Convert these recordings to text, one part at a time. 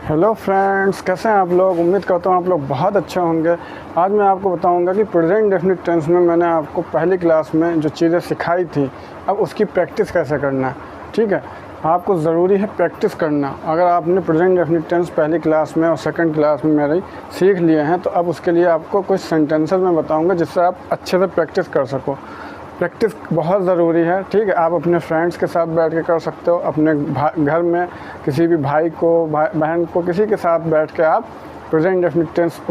Hello friends, कैसे हैं आप लोग। उम्मीद करता हूँ आप लोग बहुत अच्छे होंगे। आज मैं आपको बताऊंगा कि प्रेजेंट डेफिनिट टेंस में मैंने आपको पहली क्लास में जो चीज़ें सिखाई थी अब उसकी प्रैक्टिस कैसे करना है। ठीक है, आपको ज़रूरी है प्रैक्टिस करना। अगर आपने प्रेजेंट डेफिनिट टेंस पहली क्लास में और सेकंड क्लास में मेरी सीख लिए हैं तो अब उसके लिए आपको कुछ सेंटेंसेस मैं बताऊँगा जिससे आप अच्छे से प्रैक्टिस कर सको। प्रैक्टिस बहुत ज़रूरी है। ठीक है, आप अपने फ्रेंड्स के साथ बैठ के कर सकते हो, अपने घर में किसी भी भाई को बहन को किसी के साथ बैठ के आप present definite tense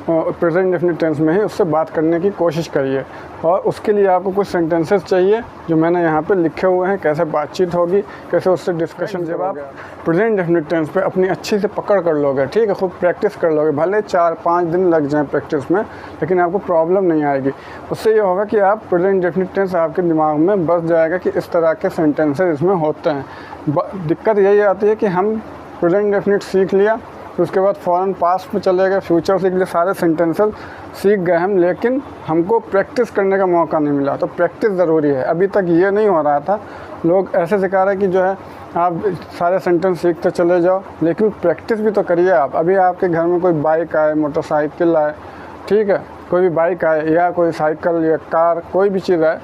present definite tense में ही उससे बात करने की कोशिश करिए। और उसके लिए आपको कुछ सेंटेंसेस चाहिए जो मैंने यहाँ पे लिखे हुए हैं, कैसे बातचीत होगी, कैसे उससे डिस्कशन। जब आप प्रेजेंट डेफिनिट टेंस पे अपनी अच्छी से पकड़ कर लोगे, ठीक है, खूब प्रैक्टिस कर लोगे, भले 4-5 दिन लग जाएं प्रैक्टिस में, लेकिन आपको प्रॉब्लम नहीं आएगी। उससे ये होगा कि आप प्रेजेंट डेफिनिट टेंस आपके दिमाग में बस जाएगा कि इस तरह के सेंटेंसेस इसमें होते हैं। दिक्कत यही आती है कि हम प्रेजेंट डेफिनिट सीख लिया, तो उसके बाद फ़ौरन पास्ट में चले गए, फ्यूचर सीख लिए, सारे सेंटेंसेस सीख गए हम, लेकिन हमको प्रैक्टिस करने का मौका नहीं मिला। तो प्रैक्टिस ज़रूरी है। अभी तक ये नहीं हो रहा था, लोग ऐसे सिखा रहे कि जो है आप सारे सेंटेंस सीखते चले जाओ, लेकिन प्रैक्टिस भी तो करिए आप। अभी आपके घर में कोई बाइक आए, मोटरसाइकिल आए, ठीक है, कोई भी बाइक आए या कोई साइकिल या कार, कोई भी चीज़ आए,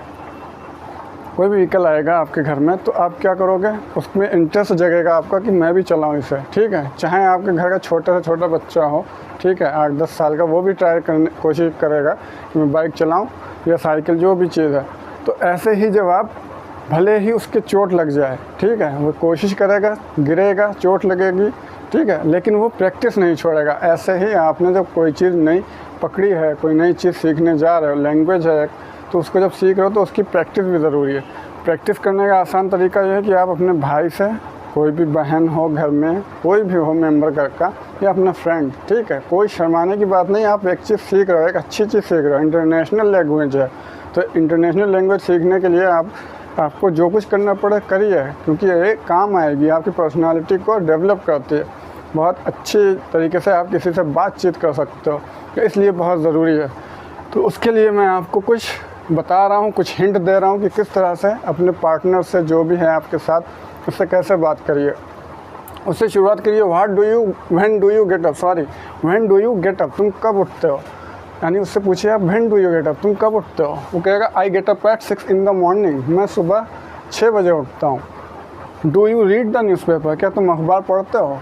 कोई भी व्हीकल आएगा आपके घर में, तो आप क्या करोगे, उसमें इंटरेस्ट जगेगा आपका कि मैं भी चलाऊं इसे। ठीक है, चाहे आपके घर का छोटा से छोटा बच्चा हो, ठीक है, 8-10 साल का, वो भी कोशिश करेगा कि मैं बाइक चलाऊं या साइकिल, जो भी चीज़ है। तो ऐसे ही जब आप, भले ही उसके चोट लग जाए, ठीक है, वो कोशिश करेगा, गिरेगा, चोट लगेगी, ठीक है, लेकिन वो प्रैक्टिस नहीं छोड़ेगा। ऐसे ही आपने जब कोई चीज़ नई पकड़ी है, कोई नई चीज़ सीखने जा रहे हो, लैंग्वेज है, तो उसको जब सीख रहे हो तो उसकी प्रैक्टिस भी ज़रूरी है। प्रैक्टिस करने का आसान तरीका यह है कि आप अपने भाई से, कोई भी बहन हो घर में, कोई भी हो मेंबर घर का, या अपना फ्रेंड, ठीक है, कोई शर्माने की बात नहीं। आप एक चीज़ सीख रहे हो, एक अच्छी चीज़ सीख रहे हो, इंटरनेशनल लैंग्वेज है, तो इंटरनेशनल लैंग्वेज सीखने के लिए आपको जो कुछ करना पड़े करिए, क्योंकि ये काम आएगी, आपकी पर्सनालिटी को डेवलप करती है। बहुत अच्छी तरीके से आप किसी से बातचीत कर सकते हो, इसलिए बहुत ज़रूरी है। तो उसके लिए मैं आपको कुछ बता रहा हूँ, कुछ हिंट दे रहा हूँ कि किस तरह से अपने पार्टनर से, जो भी है आपके साथ, उससे कैसे बात करिए। उससे शुरुआत करिए, when do you get up, when do you get up, तुम कब उठते हो। यानी उससे पूछिए आप, when do you get up, तुम कब उठते हो। वो कहेगा I get up at 6 in the morning, मैं सुबह 6 बजे उठता हूँ। Do you read the newspaper, क्या तुम अखबार पढ़ते हो।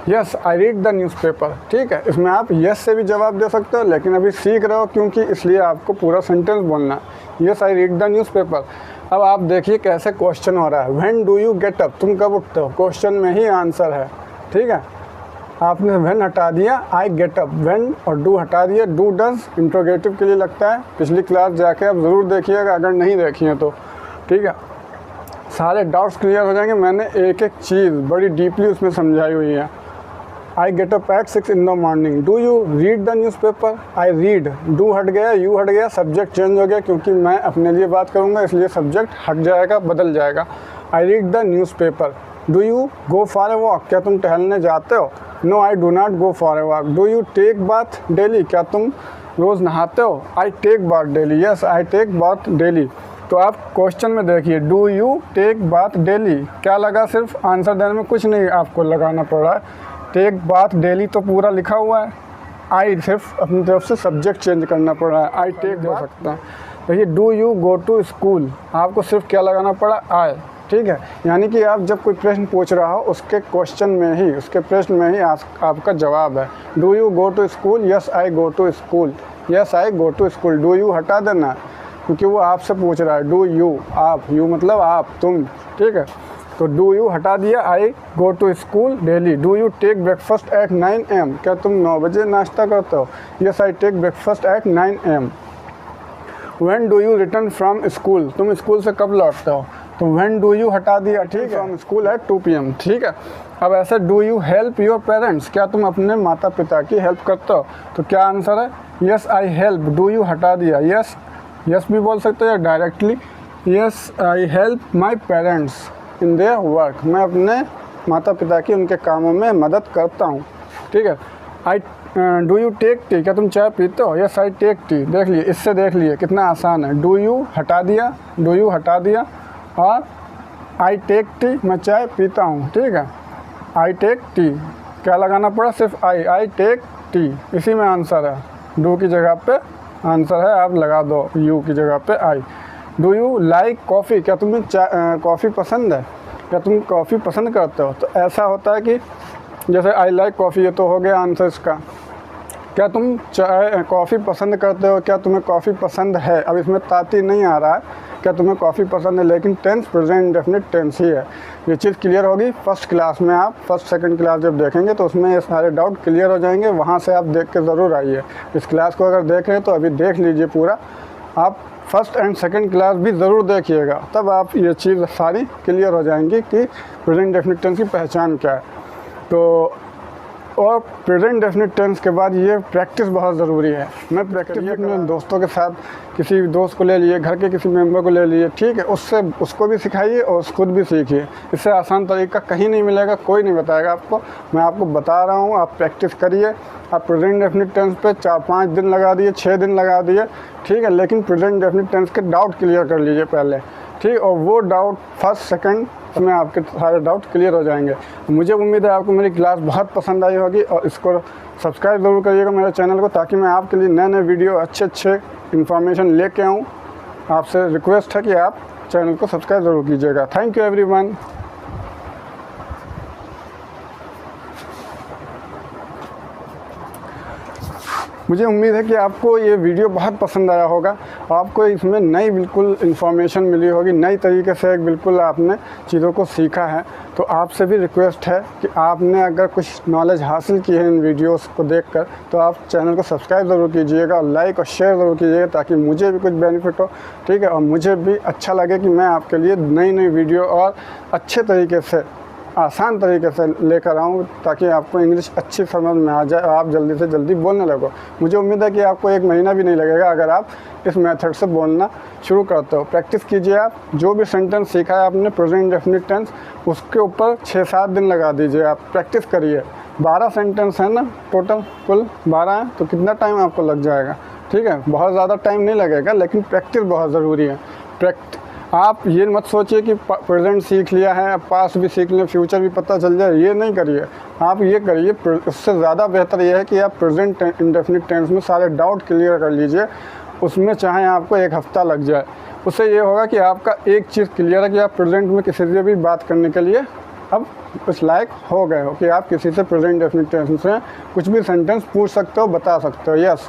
Yes I read the newspaper. ठीक है, इसमें आप यस से भी जवाब दे सकते हो, लेकिन अभी सीख रहे हो क्योंकि, इसलिए आपको पूरा सेंटेंस बोलना है। Yes I read the newspaper. अब आप देखिए कैसे क्वेश्चन हो रहा है, when do you get up, तुम कब उठते हो, क्वेश्चन में ही आंसर है। ठीक है, आपने व्हेन हटा दिया, आई गेट अप, व्हेन और डू हटा दिया, डू डज इंट्रोगेटिव के लिए लगता है। पिछली क्लास जाके आप ज़रूर देखिएगा अगर नहीं देखी है तो। ठीक है, सारे डाउट्स क्लियर हो जाएंगे। मैंने एक एक चीज़ बड़ी डीपली उसमें समझाई हुई है। I get up at 6 in the morning, do you read the newspaper, I read, do हट गया, यू हट गया, सब्जेक्ट चेंज हो गया, क्योंकि मैं अपने लिए बात करूँगा इसलिए सब्जेक्ट हट जाएगा, बदल जाएगा। I read the newspaper. Do you go for a walk, क्या तुम टहलने जाते हो। No I do not go for a walk. Do you take bath daily, क्या तुम रोज़ नहाते हो। I take bath daily, yes I take bath daily. तो आप क्वेश्चन में देखिए, do you take bath daily, क्या लगा, सिर्फ आंसर देने में कुछ नहीं आपको लगाना पड़ रहा है। टेक बाथ डेली तो पूरा लिखा हुआ है, आई सिर्फ अपनी तरफ से सब्जेक्ट चेंज करना पड़ रहा है, आई टेक दे सकता है। देखिए, do you go to school, आपको सिर्फ क्या लगाना पड़ा, आई। ठीक है, यानी कि आप जब कोई प्रश्न पूछ रहा हो उसके क्वेश्चन में ही, उसके प्रश्न में ही आपका जवाब है। Do you go to school, yes I go to school, yes I go to school. Do you हटा देना, क्योंकि वो आपसे पूछ रहा है। डू यू, आप, यू मतलब आप, तुम। ठीक है, तो डू यू हटा दिया, I go to school daily. Do you take breakfast at 9 AM, क्या तुम 9 बजे नाश्ता करते हो। Yes I take breakfast at 9 AM। When do you return from school, तुम स्कूल से कब लौटते हो। तो व्हेन डू यू हटा दिया, ठीक है, फ्रॉम स्कूल एट 2 PM। ठीक है, अब ऐसे do you help your parents, क्या तुम अपने माता पिता की हेल्प करते हो। तो क्या आंसर है, yes I help. Do you हटा दिया, यस, यस भी बोल सकते हो या directly, yes I help my parents in their work, मैं अपने माता पिता की उनके कामों में मदद करता हूँ। ठीक है, I do you take tea, क्या तुम चाय पीते हो। Yes I take tea. देख लिए, इससे देख लिए कितना आसान है। डू यू हटा दिया, डू यू हटा दिया, और आई टेक टी, मैं चाय पीता हूँ। ठीक है, आई टेक टी, क्या लगाना पड़ा, सिर्फ आई टेक टी, इसी में आंसर है। डू की जगह पे आंसर है, आप लगा दो यू की जगह पे आई। डू यू लाइक कॉफ़ी, क्या तुम्हें कॉफ़ी पसंद है, क्या तुम कॉफ़ी पसंद करते हो। तो ऐसा होता है कि जैसे आई लाइक कॉफ़ी, ये तो हो गया आंसर इसका। क्या तुम चाय कॉफ़ी पसंद करते हो, क्या तुम्हें कॉफ़ी पसंद है। अब इसमें ताती नहीं आ रहा है क्या तुम्हें कॉफ़ी पसंद है, लेकिन टेंस प्रेजेंट इंडेफिनिट टेंस ही है। ये चीज़ क्लियर होगी फर्स्ट क्लास में, आप फर्स्ट सेकंड क्लास जब देखेंगे तो उसमें ये सारे डाउट क्लियर हो जाएंगे। वहाँ से आप देख के ज़रूर आइए। इस क्लास को अगर देख रहे हैं तो अभी देख लीजिए पूरा, आप फर्स्ट एंड सेकंड क्लास भी ज़रूर देखिएगा, तब आप ये चीज़ सारी क्लियर हो जाएंगी कि प्रेजेंट इंडेफिनिट टेंस की पहचान क्या है। तो और प्रेजेंट इंडेफिनिट टेंस के बाद ये प्रैक्टिस बहुत ज़रूरी है। मैं प्रैक्टिस अपने दोस्तों के साथ, किसी दोस्त को ले लिए, घर के किसी मेंबर को ले लिए, ठीक है, उससे उसको भी सिखाइए और खुद भी सीखिए। इससे आसान तरीका कहीं नहीं मिलेगा, कोई नहीं बताएगा आपको। मैं आपको बता रहा हूँ, आप प्रैक्टिस करिए। आप प्रेजेंट इंडेफिनिट टेंस पे 4-5 दिन लगा दिए, 6 दिन लगा दिए, ठीक है, लेकिन प्रेजेंट इंडेफिनिट टेंस के डाउट क्लियर कर लीजिए पहले, ठीक। और वो डाउट फर्स्ट सेकंड में आपके सारे डाउट क्लियर हो जाएंगे। मुझे उम्मीद है आपको मेरी क्लास बहुत पसंद आई होगी, और इसको सब्सक्राइब ज़रूर करिएगा मेरे चैनल को, ताकि मैं आपके लिए नए नए वीडियो अच्छे इन्फॉर्मेशन लेके आऊँ। आपसे रिक्वेस्ट है कि आप चैनल को सब्सक्राइब ज़रूर कीजिएगा। Thank you everyone. मुझे उम्मीद है कि आपको ये वीडियो बहुत पसंद आया होगा, आपको इसमें नई बिल्कुल इन्फॉर्मेशन मिली होगी, नई तरीके से एक बिल्कुल आपने चीज़ों को सीखा है। तो आपसे भी रिक्वेस्ट है कि आपने अगर कुछ नॉलेज हासिल की है इन वीडियोस को देखकर, तो आप चैनल को सब्सक्राइब ज़रूर कीजिएगा और लाइक और शेयर ज़रूर कीजिएगा, ताकि मुझे भी कुछ बेनिफिट हो, ठीक है, और मुझे भी अच्छा लगे कि मैं आपके लिए नई नई वीडियो और अच्छे तरीके से, आसान तरीके से लेकर आऊँ, ताकि आपको इंग्लिश अच्छी समझ में आ जाए और आप जल्दी से जल्दी बोलने लगो। मुझे उम्मीद है कि आपको 1 महीना भी नहीं लगेगा अगर आप इस मेथड से बोलना शुरू करते हो। प्रैक्टिस कीजिए। आप जो भी सेंटेंस सीखा है आपने प्रेजेंट इंडेफिनिट टेंस, उसके ऊपर 6-7 दिन लगा दीजिए। आप प्रैक्टिस करिए। 12 सेंटेंस है ना टोटल, कुल 12 है, तो कितना टाइम आपको लग जाएगा, ठीक है, बहुत ज़्यादा टाइम नहीं लगेगा, लेकिन प्रैक्टिस बहुत ज़रूरी है। आप ये मत सोचिए कि प्रेजेंट सीख लिया है, अब पास्ट भी सीख लें, फ्यूचर भी पता चल जाए, ये नहीं करिए। आप ये करिए, उससे ज़्यादा बेहतर ये है कि आप प्रेजेंट इंडेफिनिट टेंस में सारे डाउट क्लियर कर लीजिए। उसमें चाहे आपको 1 हफ्ता लग जाए, उससे ये होगा कि आपका एक चीज़ क्लियर है कि आप प्रेजेंट में किसी से भी बात करने के लिए अब उस लायक हो गए हो कि आप किसी से प्रेजेंट इंडेफिनिट टेंस में कुछ भी सेंटेंस पूछ सकते हो, बता सकते हो। Yes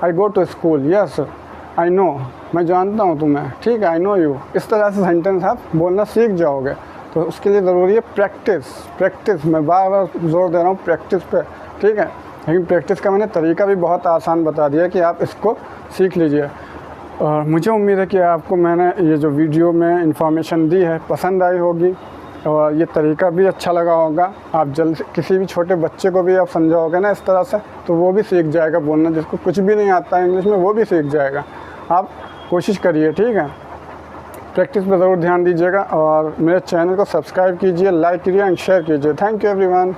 I go to school, yes I know, मैं जानता हूँ तुम्हें, ठीक है, आई नो यू। इस तरह से सेंटेंस आप बोलना सीख जाओगे। तो उसके लिए ज़रूरी है प्रैक्टिस। मैं बार बार जोर दे रहा हूँ प्रैक्टिस पे, ठीक है। लेकिन प्रैक्टिस का मैंने तरीका भी बहुत आसान बता दिया कि आप इसको सीख लीजिए। और मुझे उम्मीद है कि आपको मैंने ये जो वीडियो में इंफॉर्मेशन दी है पसंद आई होगी, और ये तरीका भी अच्छा लगा होगा। आप जल्द से किसी भी छोटे बच्चे को भी आप समझाओगे ना इस तरह से, तो वो भी सीख जाएगा बोलना। जिसको कुछ भी नहीं आता है इंग्लिश में, वो भी सीख जाएगा। आप कोशिश करिए, ठीक है। प्रैक्टिस पे ज़रूर ध्यान दीजिएगा, और मेरे चैनल को सब्सक्राइब कीजिए, लाइक कीजिए एंड शेयर कीजिए। Thank you everyone.